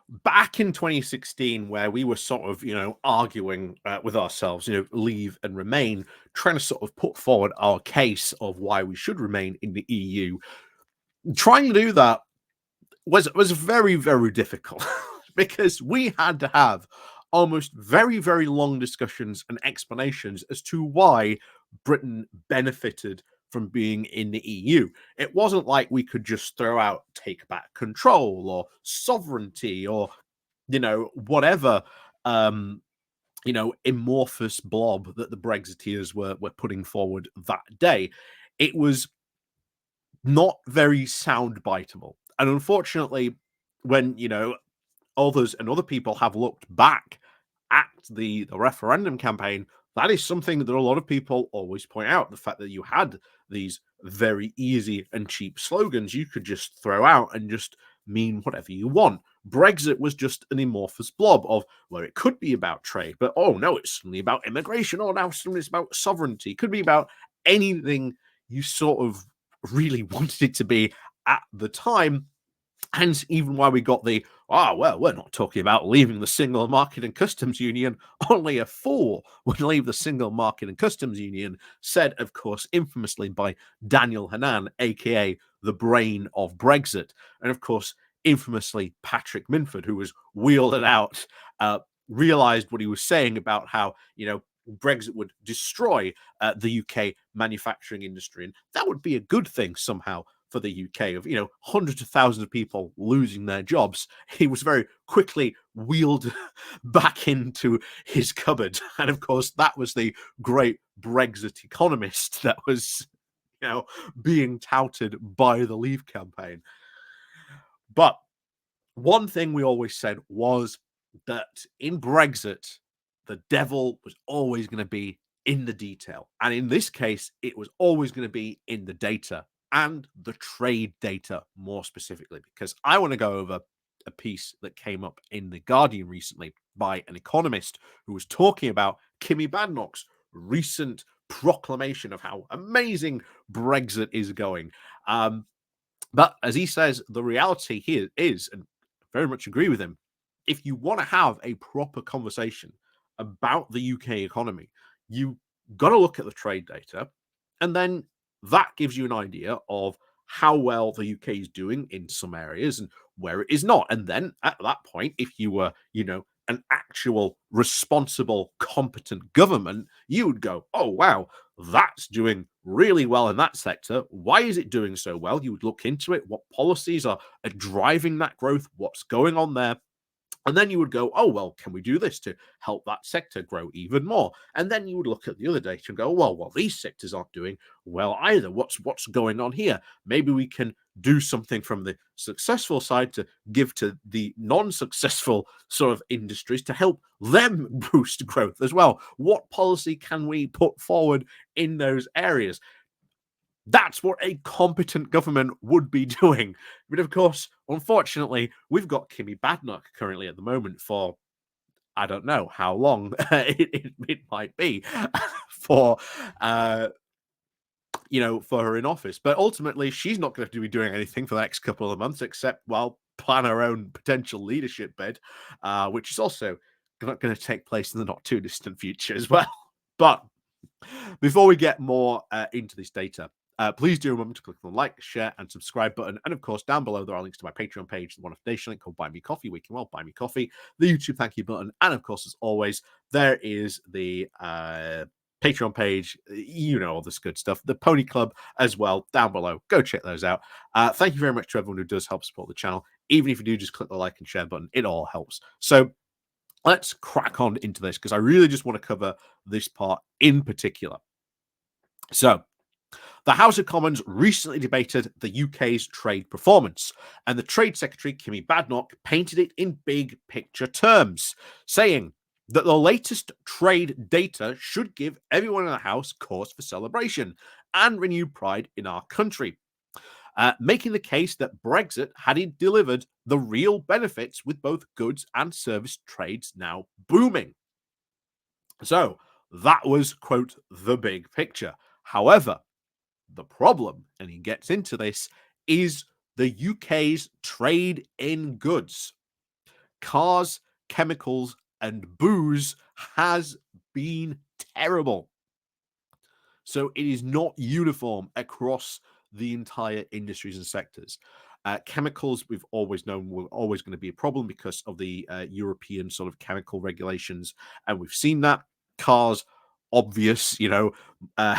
back in 2016, where we were sort of, arguing with ourselves, leave and remain, trying to sort of put forward our case of why we should remain in the EU, trying to do that was very, very difficult because we had to have almost very, very long discussions and explanations as to why Britain benefited from being in the EU. It wasn't like we could just throw out take back control or sovereignty or, whatever amorphous blob that the Brexiteers were putting forward that day. It was not very soundbiteable. And unfortunately, when, others and other people have looked back at the referendum campaign, that is something that a lot of people always point out. The fact that you had these very easy and cheap slogans you could just throw out and just mean whatever you want. Brexit was just an amorphous blob of, well, it could be about trade, but oh no, it's suddenly about immigration. Oh, now suddenly it's about sovereignty. It could be about anything you sort of really wanted it to be at the time. Hence, even why we got the, well, we're not talking about leaving the single market and customs union. Only a fool would leave the single market and customs union, said, of course, infamously by Daniel Hannan, aka the brain of Brexit. And of course, infamously, Patrick Minford, who was wheeled out, realized what he was saying about how, Brexit would destroy the UK manufacturing industry. And that would be a good thing somehow for the UK of, hundreds of thousands of people losing their jobs. He was very quickly wheeled back into his cupboard. And of course, that was the great Brexit economist that was, being touted by the Leave campaign. But one thing we always said was that in Brexit, the devil was always going to be in the detail. And in this case, it was always going to be in the data and the trade data more specifically, because I want to go over a piece that came up in The Guardian recently by an economist who was talking about Kemi Badenoch's recent proclamation of how amazing Brexit is going. But as he says, the reality here is, and I very much agree with him, if you want to have a proper conversation about the UK economy, you got to look at the trade data, and then that gives you an idea of how well the UK is doing in some areas and where it is not. And then at that point, if you were, an actual responsible, competent government, you would go, oh, wow, that's doing really well in that sector. Why is it doing so well? You would look into it. What policies are driving that growth? What's going on there? And then you would go, oh, well, can we do this to help that sector grow even more? And then you would look at the other data and go, well, these sectors aren't doing well either. What's going on here? Maybe we can do something from the successful side to give to the non-successful sort of industries to help them boost growth as well. What policy can we put forward in those areas? That's what a competent government would be doing. But of course, unfortunately, we've got Kemi Badenoch currently at the moment for, I don't know how long it might be for, for her in office. But ultimately, she's not going to be doing anything for the next couple of months except, plan her own potential leadership bid, which is also not going to take place in the not too distant future as well. But before we get more into this data, please do remember to click on the like, share, and subscribe button. And of course, down below, there are links to my Patreon page, the One Foundation link called Buy Me Coffee, where you can buy me coffee, the YouTube thank you button. And of course, as always, there is the Patreon page, all this good stuff, the Pony Club as well, down below. Go check those out. Thank you very much to everyone who does help support the channel. Even if you do just click the like and share button, it all helps. So let's crack on into this, because I really just want to cover this part in particular. So, the House of Commons recently debated the UK's trade performance, and the Trade Secretary, Kemi Badenoch, painted it in big picture terms, saying that the latest trade data should give everyone in the House cause for celebration and renewed pride in our country, making the case that Brexit had delivered the real benefits, with both goods and service trades now booming. So that was, quote, the big picture. However, the problem, and he gets into this, is the UK's trade in goods. cars, chemicals, and booze has been terrible. So it is not uniform across the entire industries and sectors. Chemicals, we've always known, were always going to be a problem because of the European sort of chemical regulations, and we've seen that. Cars, obvious, uh,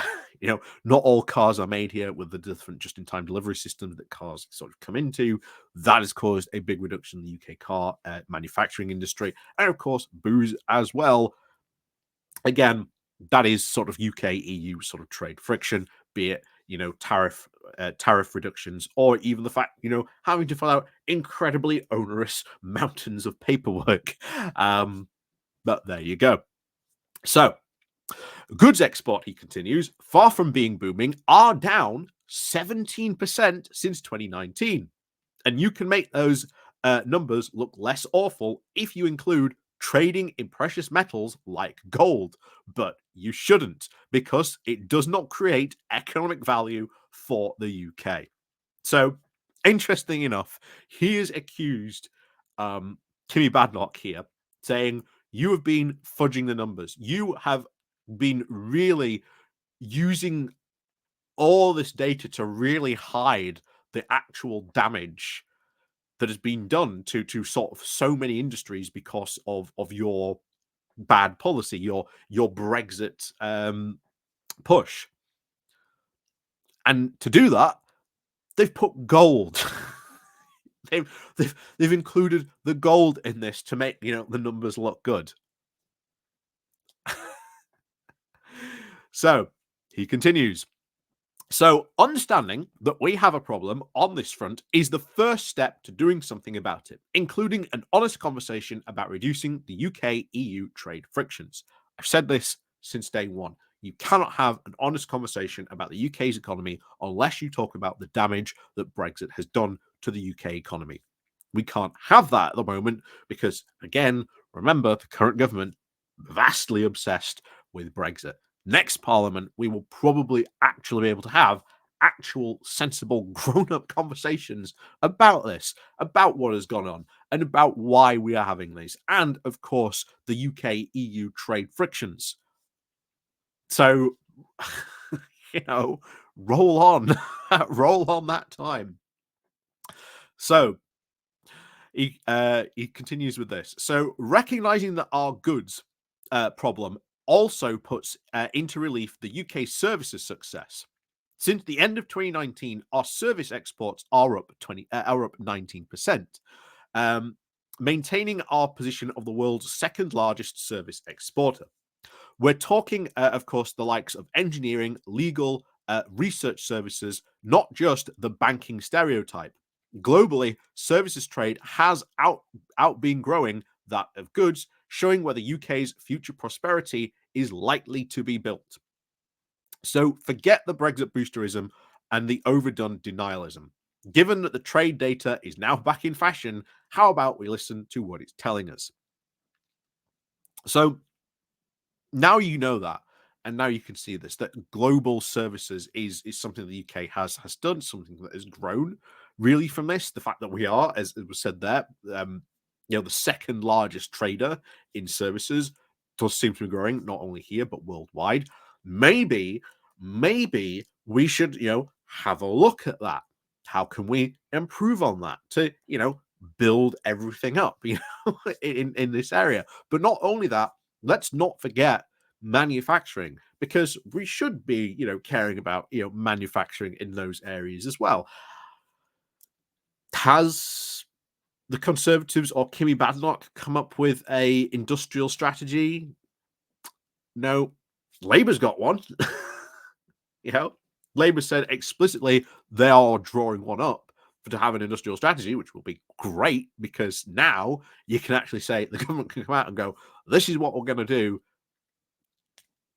not all cars are made here with the different just-in-time delivery systems that cars sort of come into. That has caused a big reduction in the UK car manufacturing industry, and of course, booze as well. Again, that is sort of UK EU sort of trade friction, be it tariff reductions, or even the fact having to fill out incredibly onerous mountains of paperwork. But there you go. So goods export, he continues, far from being booming, are down 17% since 2019. And you can make those numbers look less awful if you include trading in precious metals like gold, but you shouldn't, because it does not create economic value for the UK. So, interesting enough, he is accused Kemi Badenoch here, saying, you have been fudging the numbers. You have been really using all this data to really hide the actual damage that has been done to sort of so many industries because of your bad policy, your Brexit push. And to do that, they've put gold. they've included the gold in this to make the numbers look good. So he continues. So, understanding that we have a problem on this front is the first step to doing something about it, including an honest conversation about reducing the UK EU trade frictions. I've said this since day one. You cannot have an honest conversation about the UK's economy unless you talk about the damage that Brexit has done to the UK economy. We can't have that at the moment because, again, remember, the current government vastly obsessed with Brexit. Next Parliament, we will probably actually be able to have actual, sensible, grown-up conversations about this, about what has gone on, and about why we are having these, and of course, the UK-EU trade frictions. So, roll on, roll on that time. So, he continues with this. So, recognizing that our goods problem also puts into relief the UK services success. Since the end of 2019, our service exports are up 19%, maintaining our position of the world's second largest service exporter. We're talking, of course, the likes of engineering, legal, research services, not just the banking stereotype. Globally, services trade has been growing that of goods, showing where the UK's future prosperity is likely to be built. So forget the Brexit boosterism and the overdone denialism. Given that the trade data is now back in fashion, how about we listen to what it's telling us? So now you know that, and now you can see this, that global services is something the UK has done, something that has grown really from this. The fact that we are, as it was said there, the second largest trader in services does seem to be growing, not only here but worldwide. Maybe we should have a look at that. How can we improve on that to build everything up in this area? But not only that, let's not forget manufacturing, because we should be caring about manufacturing in those areas as well. Has the Conservatives or Kemi Badenoch come up with a industrial strategy? No. Labour's got one. Labour said explicitly they are drawing one up to have an industrial strategy, which will be great, because now you can actually say, the government can come out and go, this is what we're going to do,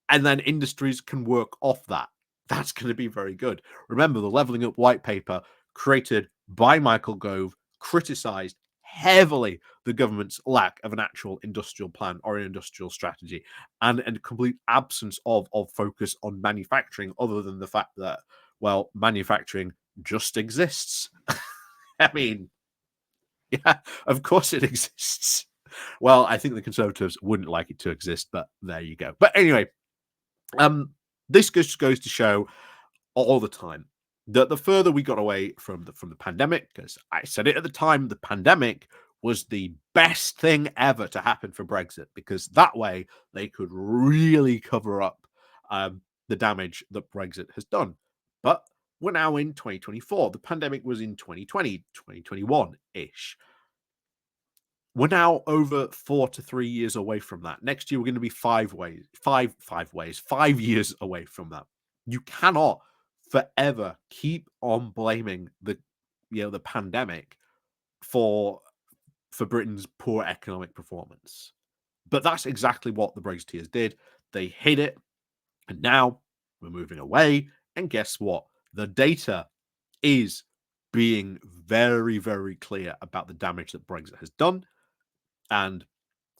and then industries can work off that. That's going to be very good. Remember, the Levelling Up white paper, created by Michael Gove, criticised heavily the government's lack of an actual industrial plan or an industrial strategy, and a complete absence of focus on manufacturing, other than the fact that, well, manufacturing just exists. I mean, Yeah, of course it exists. Well, I think the Conservatives wouldn't like it to exist, but there you go. But anyway, um, this just goes to show all the time that the further we got away from the pandemic, because I said it at the time, the pandemic was the best thing ever to happen for Brexit, because that way they could really cover up the damage that Brexit has done. But we're now in 2024. The pandemic was in 2020, 2021 ish. We're now over 4 to 3 years away from that. Next year, we're going to be 5 years away from that. You cannot forever keep on blaming the pandemic for Britain's poor economic performance. But that's exactly what the Brexiteers did. They hid it, and now we're moving away. And guess what? The data is being very, very clear about the damage that Brexit has done. And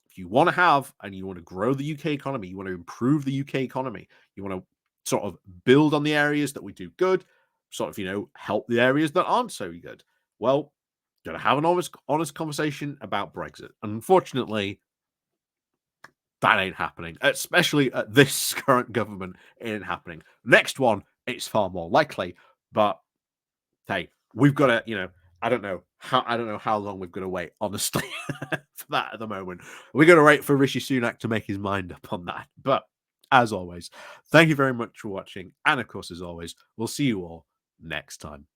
if you want to have and you want to grow the UK economy, you want to improve the UK economy, you want to sort of build on the areas that we do good, sort of, help the areas that aren't so good. Well, got to have an honest conversation about Brexit. And unfortunately, that ain't happening, especially at this current government. It ain't happening. Next one, it's far more likely. But hey, we've got to, I don't know how long we've got to wait, honestly, for that at the moment. We're going to wait for Rishi Sunak to make his mind up on that. But as always, thank you very much for watching. And of course, as always, we'll see you all next time.